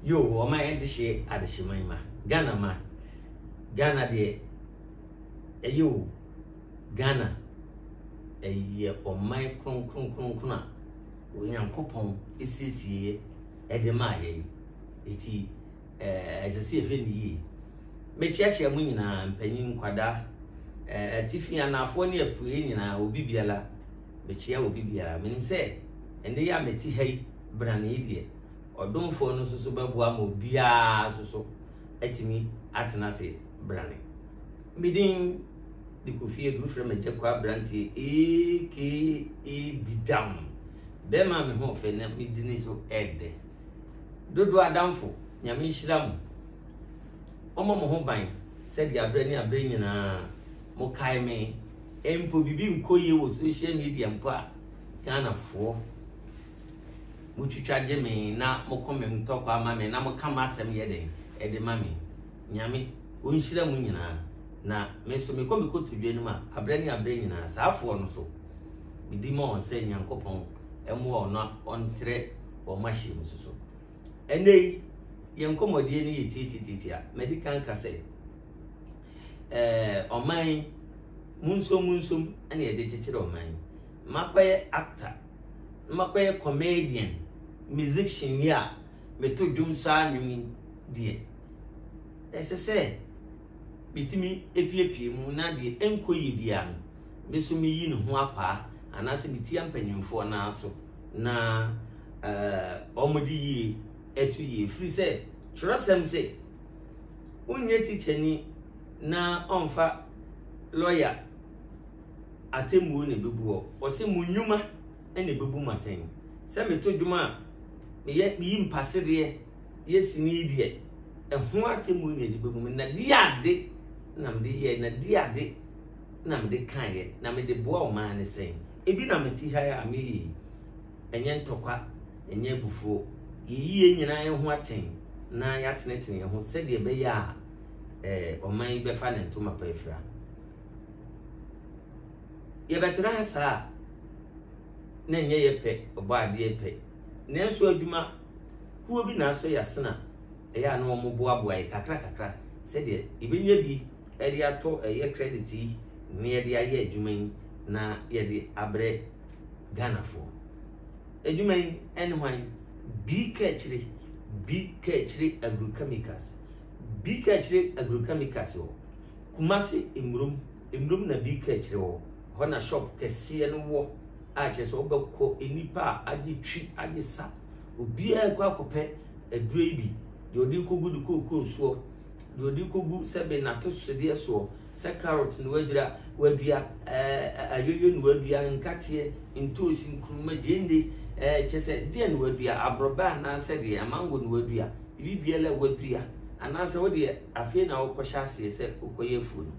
yo o ma ende hye adehyeman ma Ghana ma Ghana de eyo Ghana eye o mai kronkron a onyankopon esiesie ede ma ye eti esese ehwe ni yi mechiachia mu nyina mpanyin kwada tifi anafo ne apue nyina obi biala mechia obi biala menim se ende ya meti hai brane yidie odomfo no soso babua ma obia soso atimi atena se brane midin de kofie du frem agekwa brantie bidam be ma me ho fe na midini so ede dodo adamfo nyame hyiram omo mo ho ban se dia brane abre nyina mo kai me empo bibi nkoye wo social media mpo a Ghana fo mo twitwaje me na mo comment talk ama me na mo kama asem ye den ede ma me nyame onhyira mu nyina na me so me komi kotodwe no ma abrani abre nyina saafo no so bidi mo on se nyankopon emu ono ontre o mahye mu so enei ye nkomodie ni yetititi a medical kase oman munsom ene ye de chechire oman makoye actor makoye comedian musician ya meto dwum sa nwin die esese bitimi epiepie mu na de enkoyi bia no meso mi yi ne ho akwa anase bitia mpanyimfo na aso na omodi yi etu yi free say trusem say unye teacher ni na onfa lawyer atemu ne bebuo o se munyuma ene bebu maten se meto dwuma me yi mpasere yesi ni die eho atemu ne de bebu na dia de na mde ye na dia de na mde kan ye na mde boa o man ne sen ebi na meti ha ya me enye ntokwa enye bufuo yiye nyina ye ho aten na ya tenetene ye ho se de be ya o man be fa ne ntoma pa efra ye betena sa na enye ye pe obo ade ye pe nenso adwuma kuo bi na so ya sena ya na omo boaboa ye kakra se de ebenye bi eri ato ye credit ni eri aye adwuma na ye de abre Ghana fo adwuma enwan big catchery agrochemicals o Kumasi imrum na big catchery o hona shop kese no wo a cheso obekọ enipa ade twi ade sa obi akwa akopẹ aduro bi de odi kogu du kokoo so de odi kogu sebe na to sede so se carrot no wadua ayoyo no wadua nkate ntosi nkruma jende chese de no wadua abroba na se de amango no wadua bibiele wadua ana se wo de afi na wo kọhya ase se kokoye fu no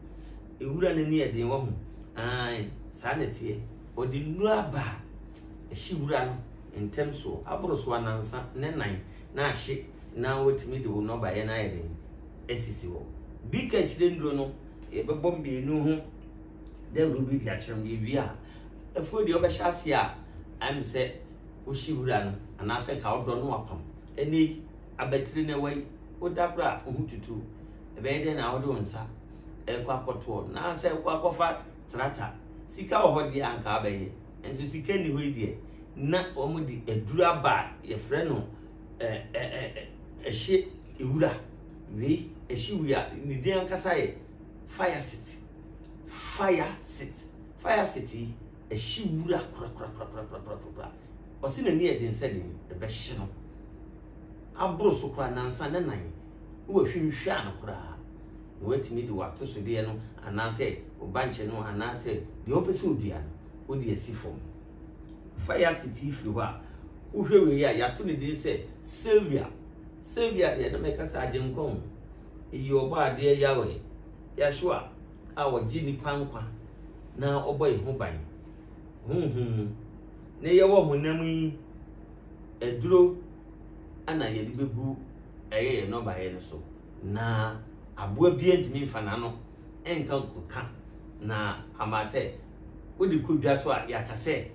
ewura na ni eden wo ho ai sa na tie odi nuaba ehiwura no entem so aboro so anansa ne nan na ahye na wotimi de wo no ba ye na yeden esisi wo bika chire ndro no e bebo mbienu ho de rubi dia kyerem ye wi a afuo de obehya ase a am se wo hiwura no anase ka odo no apam eni abatiri na wai odabra ohututu ebe de na odo nsa ekwa koto na se ekwa kofa trata sika ohodi anka abaye enso sika ni hoidie na omudi edura ba ye frɛ no ehye ewura we ehye wia ni de ankasa ye fire city ehye wura kura osi na ni eden sɛ den de be hye no abro so kura nansa na nan wo hwinhwa na kura wetimi de wato so de no anase obanche no anase de opese odua no odi asifom fire city fi ho a uhwewe ya yato ne de se Sylvia de na meka sa agenkon eyi oba ade yawe ya hwa a wogi nipa nkwa na oboy ho ban ne ye wo honam yi eduro ana ye de begu eye no ba ye no so na aboa bi entimi mfa na no enka koka na amase wodi kodwa so a yakase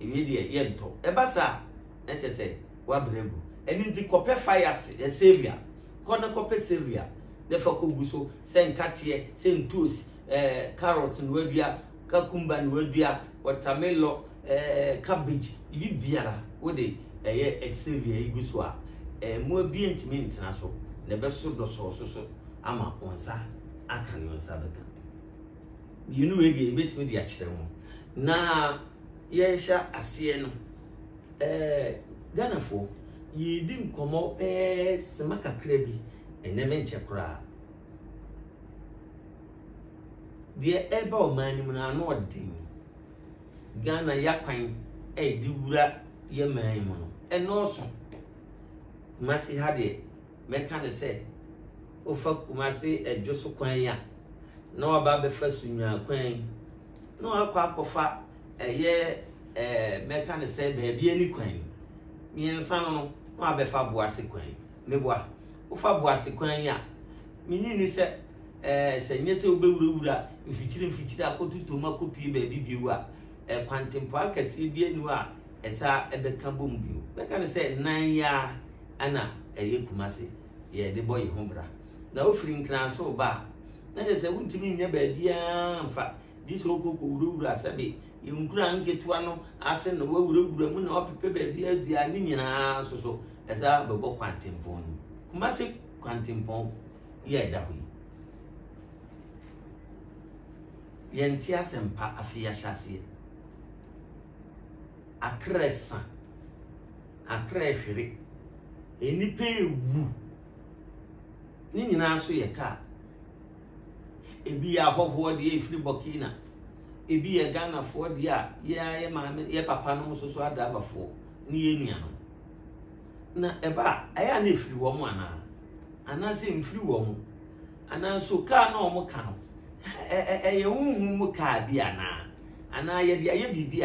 ewe de ye nto eba sa na hye se wa bregu Eni kope fire Seria. Kona kope Seria. Defa koguso sen katie sen toast carrot nwedua kakumba nwedua watermelon cabbage ibi biara wo de Seria iguso a mo bi ntimi ntena so ne beso do so ama onsa aka ne onsa beka yinu we bi betimi de akyere mo na ye sha ase no Ghana fo yidi nkomo semaka krabi eneme nche kura de eba o manim na no odin Ghana yakwan di wura ye man mu no enoso Kumasi hade meka ne se ofa Kumasi edwoso kwan ya na waba be fa sunwa kwan no akwa meka ne se baabi ani kwan miensa no waba fa boase kwan meboa ofa boase kwan ya minyi ni se nyese obewurawura mfikyire akotuto makopie baabi biwa kwantempo akase bi anu a esa ebeka bom bio meka ne se nan ya ana Kumasi ye de boy hombra na ofiri nkran so ba na je se wuntimi nya baabi amfa dis okoko wurawura sabe yunkura nketua no ase no wurawura mu na opepe baabi azia ni nyina so esa bebo kwantempo Kumasi kwantempo ye da hu yenti asempa afia hyase akresa akrehwere enipa ewu ni nyina so ye ka ebi ya hoho de efiri Burkina ebi ye Ghana fo de a ye maame ye papa no so adabafo ni ye nua no na eba aya na efiri wo mo ana se mfiri wo mo ana so ka na o mo ka no ye hunhun mu ka bi ana ye de aye bibi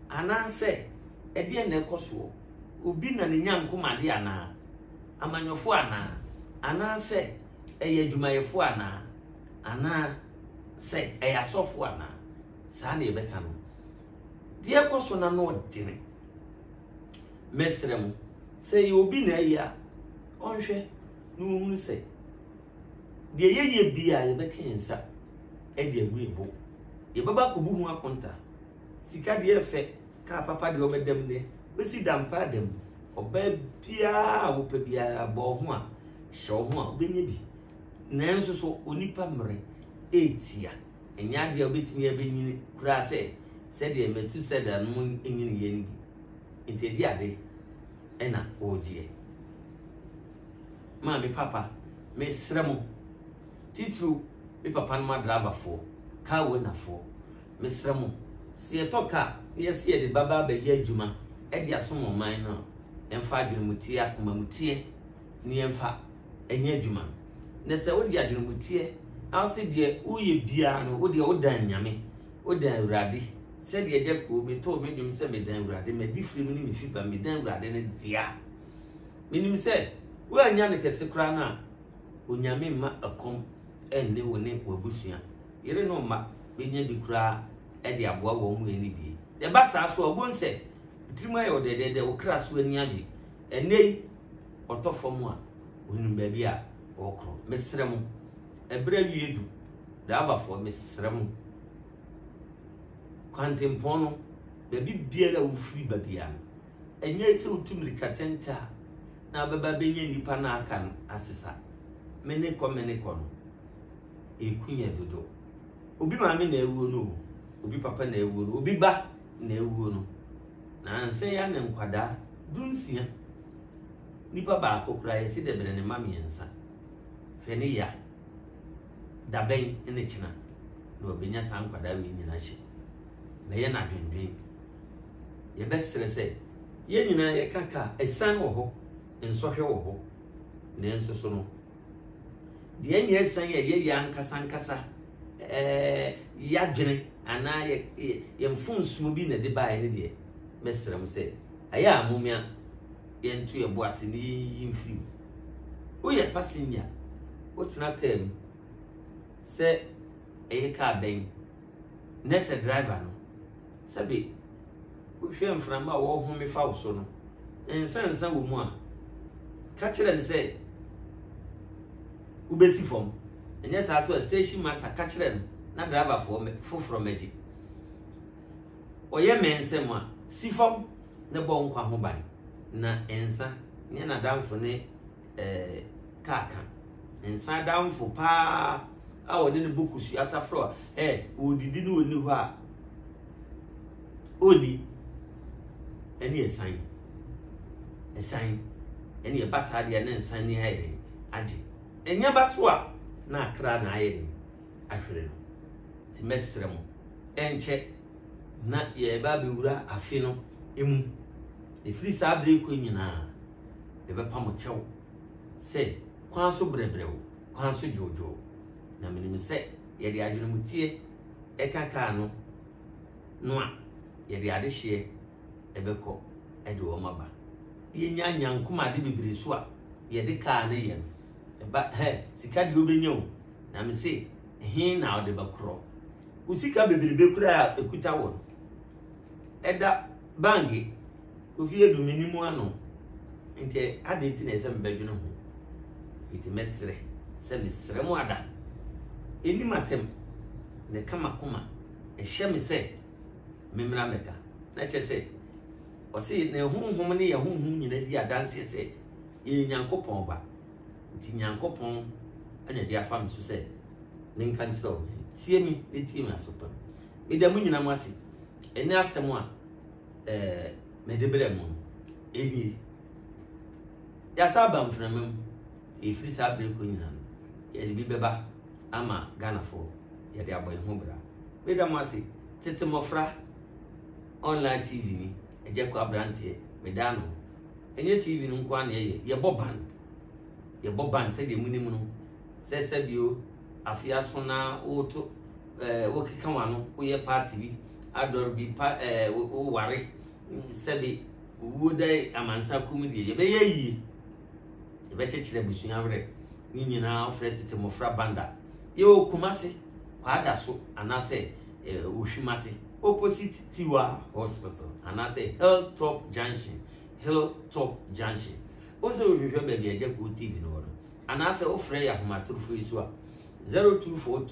ana se e de na ekoso obi na ne nyankoma de amanyofo ana se eye adwumayefo ana se eye asofo sa na ebeka no de ekoso na no odine mesrem se ye obi na ya onhwe no hu se de ye bia ye beka ensa e de aguebo ye baba ko bu hu akonta sika de efe ka papa de obedem ne besi dampa dem oba bia wo pe bia bo ho a hye ho a obenye bi nanso so onipa mre etia enya de obetimi abenyini kura se de metu se da no enyini ye ni enti ade ena oje ma me papa me sremo titru me papa no ma driver fo ka wo na fo me sremo se etoka yes ye de baba ba ye adwuma e de asomo man no emfa adwumutie akomamutie ni emfa enye adwuma ne se wo de adwumutie ase de uye bia no wo de odan nyame odan urade se de je ko be to be dwum se me dan urade me bi firi mu ni me fiba me dan urade ne dia minim se wo anya ne kese kra na onyame ma akom enne wo ne wabusua yere no ma benya bi kra e de aboa wo mu eni bi de ba sa so obonse tirima ye odede wo kra so ani age enei otofo mu a wonu ba bi a okro mesrem ebra wiedu da abafo mesrem kwantempo no ba bi biara wo firi ba bia enye se utumri katenta na baba benye nipa na aka asesa meneko no ekunye dodo obi maame na ewuo no obi papa na ewuo no obi ba na ewuo no na nse ya ne nkwada dunsia nipa ba akokura ye se debere ne mamiensa hwe ne ya daben ene china no obenya san nkwada we nyina hye na ye na dwendwen ye besere se ye nyina ye kaka esan wo ho ensohwe wo ho ne enso so no de enye esan ye ya nkasa ya dwene ana ye mfunsuo bi na de bae ne de mesrem se aya amumia ye ntu ye boase ni yimfim o ye passenger o tena kam se eye ka ben nese driver no sabe o hwe mframa wo ho me fa wo so no ensansa wo mu a catch it and say ubesi form and yes as well station master catch it na driver for from magic oye men say mo si form na bon kwa ho ban na ensa ne na damfo ne kaka ensa damfo pa a wode ne bokusu atafro odidi ne oni ho a oni eni esan eni ebasa de na ensan ni haide age enya baso a na akra na ayede ahwere no ti mesre mo enche na ye ba bewura afi no emu efiri sa abre ko nyina e be pam chew se kwan so brebrew kwan so jojo na menim se ye de ade no mutie e kaka no a ye de ade hye e be ko e de o maba ye nya nkoma de bibire so a ye de ka na ye e ba sika de obenyo na me se hin na o de bakro usika bibire be kura ekuta wo eda bangi ofie du minimu ano nte adeti na ese mbadwene ho iti mesre se mesre mu ada eni matem ne kama koma ehye me se memra meka na che se o se ne honhom ne ye honhom nyina di adanse se ye nyankopon ba nti nyankopon anya di afa me so se ne nka nso tie mi etie me asopa me da mu nyina mu ase eni asem a medebere mu eni ya saba mframem efiri sa abre ko nyina ya de bibeba ama Ghana fo ya de aboy ho bra me da mu ase tete mofra online TV ni eje ko abrante me da no enye TV no kwa na ye boban se de munimu no se bio afia so na oto okika wano oye party bi ador bi o ware sebi wodai amansa kumidi ye be yi ye be chechire busunya wre ni nyina ofre tete mofra banda ye o kumase kwa adaso anase ohwimase opposite Tiwa Hospital anase Hilltop Junction ozo ohwehwe be bi eje ko TV no wodo anase ofre ya homatorofo isu a 0242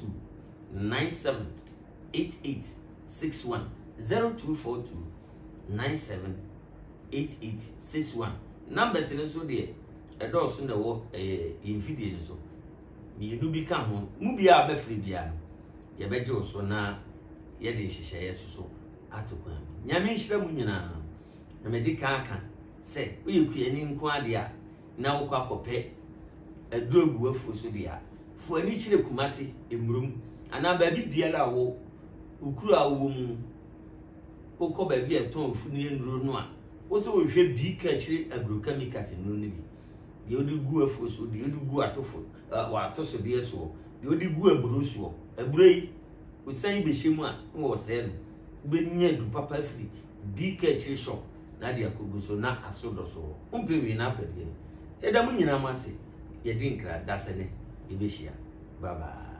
978861 0242 978861 numbers in so there edo so na wo in video ni so mi nu bi ka ho mu bia ba firi bia no ye beje so na ye de hihye yeso atokwan nyame nhira mu nyina na medika aka se oyeku ani nko ade a na wo kwa kope aduagu afu so dia fu ani chire kumase emurum ana ba bibia la wo ukuru awo mu okọ ba bia ton fu ni enuro no a wo se wo hwe bi ka chire agrochemicals enuro ni bi de odi gu afu so de odi gu atofo wa atoso de so de odi gu aburo so aburei o san be hemu a wo se no be nya du papa firi bi ka chire shop na de akogu so na asodo so umpe wi na pede e da mu nyina mase ye di nkra dasene e be hia bye bye.